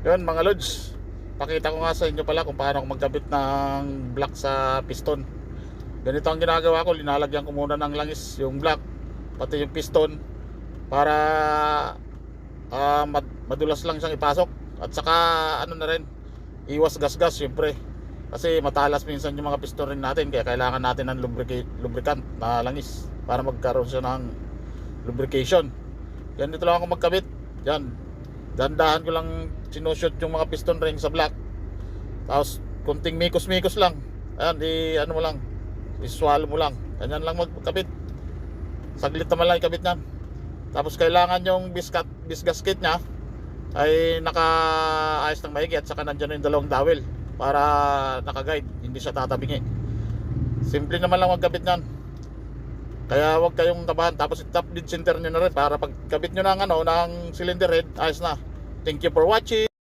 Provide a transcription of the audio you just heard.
Yun mga lods, pakita ko nga sa inyo pala kung paano ako magkabit ng block sa piston. Ganito ang ginagawa ko, linalagyan ko muna ng langis yung block pati yung piston para madulas lang siyang ipasok. At saka ano na rin, iwas gas-gas syempre, kasi matalas minsan yung mga piston ring natin, kaya kailangan natin ng lubricant na langis para magkaroon siya ng lubrication. Yan, dito lang ako magkabit. Yan, dandahan ko lang sinushoot yung mga piston ring sa block, tapos kunting mikos-mikos lang. Ayan, di ano mo lang, i-swallow mo lang, ganyan lang magkabit. Saglit naman lang ikabit yan. Tapos kailangan yung bisgasket nya ay nakaayos ng maigi, at saka nandiyan yung dalawang dowel para naka-guide, hindi siya tatabingi. Simple naman lang magkabit nyan, kaya huwag kayong kabahan. Tapos i-top dead center nyo na rin para pagkabit nyo ng, ng cylinder head, ayos na. Thank you for watching.